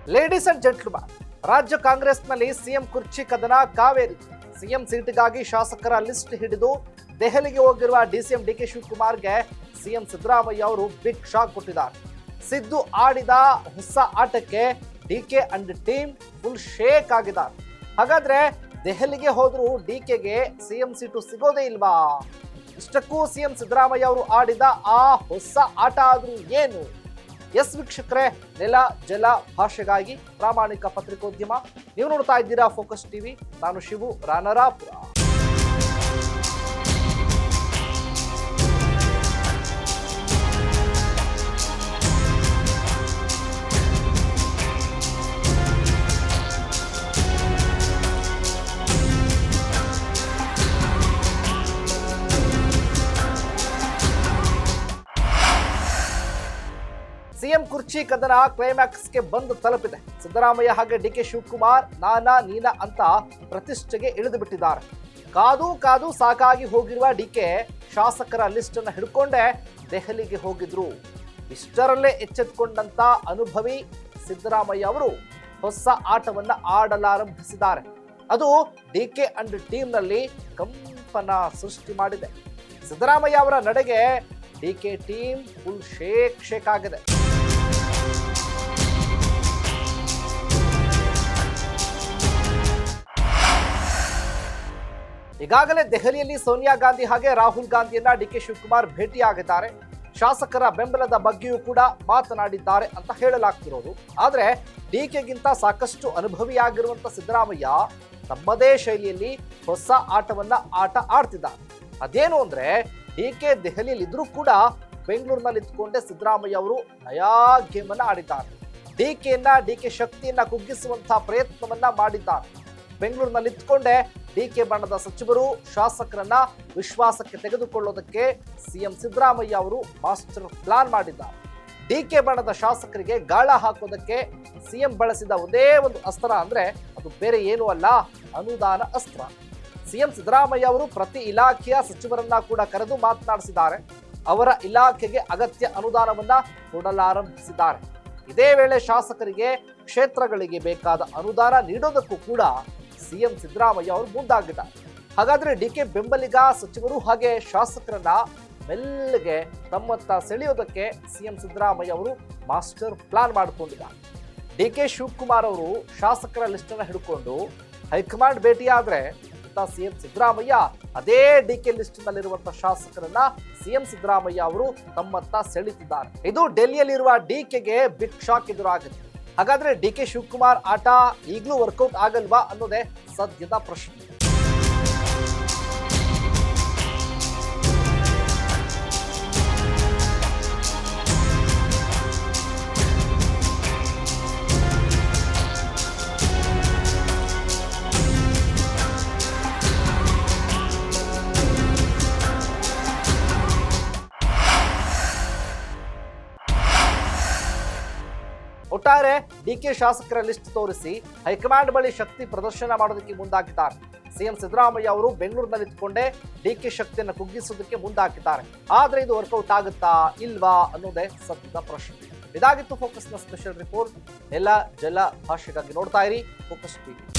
Ladies and gentleman, ರಾಜ್ಯ ಕಾಂಗ್ರೆಸ್ನಲ್ಲಿ CM ಕುರ್ಚಿ ಕದನ ಕಾವೇರಿ. ಸಿಎಂ ಸೀಟಿಗಾಗಿ ಶಾಸಕರ ಲಿಸ್ಟ್ ಹಿಡಿದು ದೆಹಲಿಗೆ ಹೋಗಿರುವ ಡಿಸಿಎಂ ಡಿಕೆ ಶಿವಕುಮಾರ್ಗೆ ಸಿಎಂ ಸಿದ್ದರಾಮಯ್ಯ ಅವರು ಬಿಗ್ ಶಾಕ್ ಕೊಟ್ಟಿದ್ದಾರೆ. ಸಿದ್ದು ಆಡಿದ ಹೊಸ ಆಟಕ್ಕೆ DK and team full shake ಆಗಿದ್ದಾರೆ. ಹಾಗಾದ್ರೆ ದೆಹಲಿಗೆ ಹೋದ್ರು ಡಿಕೆಗೆ ಸಿಎಂ ಸೀಟು ಸಿಗೋದೇ ಇಲ್ವಾ? ಇಷ್ಟಕ್ಕೂ ಸಿಎಂ ಸಿದ್ದರಾಮಯ್ಯ ಅವರು ಆಡಿದ ಆ ಹೊಸ ಆಟ ಆದ್ರೂ ಏನು? ಎಸ್ ವೀಕ್ಷಕರೇ, ನೆಲ ಜಲ ಭಾಷೆಗಾಗಿ ಪ್ರಾಮಾಣಿಕ ಪತ್ರಿಕೋದ್ಯಮ. ನೀವು ನೋಡ್ತಾ ಇದ್ದೀರಾ ಫೋಕಸ್ ಟಿವಿ. ನಾನು ಶಿವು ರಾನರಾಪುರ. ಸಿಎಂ ಕುರ್ಚಿ ಕದನ ಕ್ಲೈಮ್ಯಾಕ್ಸ್ಗೆ ಬಂದು ತಲುಪಿದೆ. ಸಿದ್ದರಾಮಯ್ಯ ಹಾಗೆ ಡಿಕೆ ಶಿವಕುಮಾರ್ ನಾನಾ ನೀನಾ ಅಂತ ಪ್ರತಿಷ್ಠೆಗೆ ಇಳಿದು ಬಿಟ್ಟಿದ್ದಾರೆ. ಕಾದು ಕಾದು ಸಾಕಾಗಿ ಹೋಗಿರುವ ಡಿಕೆ ಶಾಸಕರ ಲಿಸ್ಟ್ ಅನ್ನು ಹಿಡ್ಕೊಂಡೇ ದೆಹಲಿಗೆ ಹೋಗಿದ್ರು. ಇಷ್ಟರಲ್ಲೇ ಎಚ್ಚೆತ್ತುಕೊಂಡಂತ ಅನುಭವಿ ಸಿದ್ದರಾಮಯ್ಯ ಅವರು ಹೊಸ ಆಟವನ್ನ ಆಡಲಾರಂಭಿಸಿದ್ದಾರೆ. ಅದು ಡಿಕೆ ಅಂಡ್ ಟೀಮ್ ನಲ್ಲಿ ಕಂಪನ ಸೃಷ್ಟಿ ಮಾಡಿದೆ. ಸಿದ್ದರಾಮಯ್ಯ ಅವರ ನಡೆಗೆ ಡಿಕೆ ಟೀಮ್ ಫುಲ್ ಶೇಕ್ ಆಗಿದೆ. ಈಗಾಗಲೇ ದೆಹಲಿಯಲ್ಲಿ ಸೋನಿಯಾ ಗಾಂಧಿ ಹಾಗೆ ರಾಹುಲ್ ಗಾಂಧಿಯನ್ನ ಡಿಕೆ ಶಿವಕುಮಾರ್ ಭೇಟಿಯಾಗಿದ್ದಾರೆ. ಶಾಸಕರ ಬೆಂಬಲದ ಬಗ್ಗೆಯೂ ಕೂಡ ಮಾತನಾಡಿದ್ದಾರೆ ಅಂತ ಹೇಳಲಾಗ್ತಿರೋದು. ಆದ್ರೆ ಡಿಕೆಗಿಂತ ಸಾಕಷ್ಟು ಅನುಭವಿಯಾಗಿರುವಂತ ಸಿದ್ದರಾಮಯ್ಯ ತಮ್ಮದೇ ಶೈಲಿಯಲ್ಲಿ ಹೊಸ ಆಟವನ್ನ ಆಡ್ತಿದ್ದಾರೆ. ಅದೇನು ಅಂದ್ರೆ ಡಿಕೆ ದೆಹಲಿಯಲ್ಲಿ ಇದ್ರೂ ಕೂಡ ಬೆಂಗಳೂರಿನಲ್ಲಿ ಇದ್ದುಕೊಂಡೇ ಸಿದ್ದರಾಮಯ್ಯ ಅವರು ನಯಾ ಗೇಮ್ ಅನ್ನ ಆಡಿದ್ದಾರೆ. ಡಿಕೆ ಶಕ್ತಿಯನ್ನ ಕುಗ್ಗಿಸುವಂತಹ ಪ್ರಯತ್ನವನ್ನ ಮಾಡಿದ್ದಾರೆ. ಬೆಂಗಳೂರಿನಲ್ಲಿ ಇದ್ದುಕೊಂಡೇ ಡಿಕೆ ಬಣದ ಸಚಿವರು ಶಾಸಕರನ್ನ ವಿಶ್ವಾಸಕ್ಕೆ ತೆಗೆದುಕೊಳ್ಳೋದಕ್ಕೆ ಸಿಎಂ ಸಿದ್ದರಾಮಯ್ಯ ಅವರು ಮಾಸ್ಟರ್ ಪ್ಲಾನ್ ಮಾಡಿದ್ದಾರೆ. ಡಿಕೆ ಬಣದ ಶಾಸಕರಿಗೆ ಗಾಳ ಹಾಕೋದಕ್ಕೆ ಸಿಎಂ ಬಳಸಿದ ಒಂದೇ ಒಂದು ಅಸ್ತ್ರ ಅಂದ್ರೆ ಅದು ಬೇರೆ ಏನೂ ಅಲ್ಲ, ಅನುದಾನ ಅಸ್ತ್ರ. ಸಿಎಂ ಸಿದ್ದರಾಮಯ್ಯ ಅವರು ಪ್ರತಿ ಇಲಾಖೆಯ ಸಚಿವರನ್ನ ಕೂಡ ಕರೆದು ಮಾತನಾಡಿಸಿದ್ದಾರೆ. ಅವರ ಇಲಾಖೆಗೆ ಅಗತ್ಯ ಅನುದಾನವನ್ನ ಕೊಡಲಾರಂಭಿಸಿದ್ದಾರೆ. ಇದೇ ವೇಳೆ ಶಾಸಕರಿಗೆ ಕ್ಷೇತ್ರಗಳಿಗೆ ಬೇಕಾದ ಅನುದಾನ ನೀಡೋದಕ್ಕೂ ಕೂಡ ಸಿಎಂ ಸಿದ್ದರಾಮಯ್ಯ ಅವರು ಮುಂದಾಗಿದ್ದಾರೆ. ಹಾಗಾದ್ರೆ ಡಿಕೆ ಬೆಂಬಲಿಗ ಸಚಿವರು ಹಾಗೆ ಶಾಸಕರನ್ನ ಮೆಲ್ಲಗೆ ತಮ್ಮತ್ತ ಸೆಳೆಯೋದಕ್ಕೆ ಸಿಎಂ ಸಿದ್ದರಾಮಯ್ಯ ಅವರು ಮಾಸ್ಟರ್ ಪ್ಲಾನ್ ಮಾಡಿಕೊಂಡಿದ್ದಾರೆ. ಡಿಕೆ ಶಿವಕುಮಾರ್ ಅವರು ಶಾಸಕರ ಲಿಸ್ಟ್ ಅನ್ನ ಹಿಡ್ಕೊಂಡು ಹೈಕಮಾಂಡ್ ಭೇಟಿಯಾದ್ರೆ ಸಿಎಂ ಸಿದ್ದರಾಮಯ್ಯ ಅದೇ ಡಿಕೆ ಲಿಸ್ಟ್ ನಲ್ಲಿರುವಂತಹ ಶಾಸಕರನ್ನ ಸಿಎಂ ಸಿದ್ದರಾಮಯ್ಯ ಅವರು ತಮ್ಮತ್ತ ಸೆಳೀತಿದ್ದಾರೆ. ಇದು ಡೆಲ್ಲಿಯಲ್ಲಿರುವ ಡಿಕೆಗೆ ಬಿಗ್ ಶಾಕ್ ಎದುರಾಗಿದೆ. ಹಾಗಾದ್ರೆ ಡಿಕೆ ಶಿವಕುಮಾರ್ ಆಟ ಈಗಲೂ ವರ್ಕೌಟ್ ಆಗಲ್ವಾ ಅನ್ನೋದೇ ಸದ್ಯದ ಪ್ರಶ್ನೆ. ಒಟ್ಟಾರೆ ಡಿಕೆ ಶಾಸಕರ ಲಿಸ್ಟ್ ತೋರಿಸಿ ಹೈಕಮಾಂಡ್ ಬಳಿ ಶಕ್ತಿ ಪ್ರದರ್ಶನ ಮಾಡೋದಕ್ಕೆ ಮುಂದಾಗಿದ್ದಾರೆ. ಸಿಎಂ ಸಿದ್ದರಾಮಯ್ಯ ಅವರು ಬೆಂಗಳೂರಿನಲ್ಲಿ ಇದ್ದುಕೊಂಡೇ ಡಿಕೆ ಶಕ್ತಿಯನ್ನು ಕುಗ್ಗಿಸೋದಕ್ಕೆ ಮುಂದಾಗಿದ್ದಾರೆ. ಆದ್ರೆ ಇದು ವರ್ಕೌಟ್ ಆಗುತ್ತಾ ಇಲ್ವಾ ಅನ್ನೋದೇ ಸದ್ಯದ ಪ್ರಶ್ನೆ. ಇದಾಗಿತ್ತು ಫೋಕಸ್ನ ಸ್ಪೆಷಲ್ ರಿಪೋರ್ಟ್. ಎಲ್ಲ ಜಲ ಭಾಷೆಗಾಗಿ ನೋಡ್ತಾ ಇರಿ ಫೋಕಸ್ ಟಿವಿ.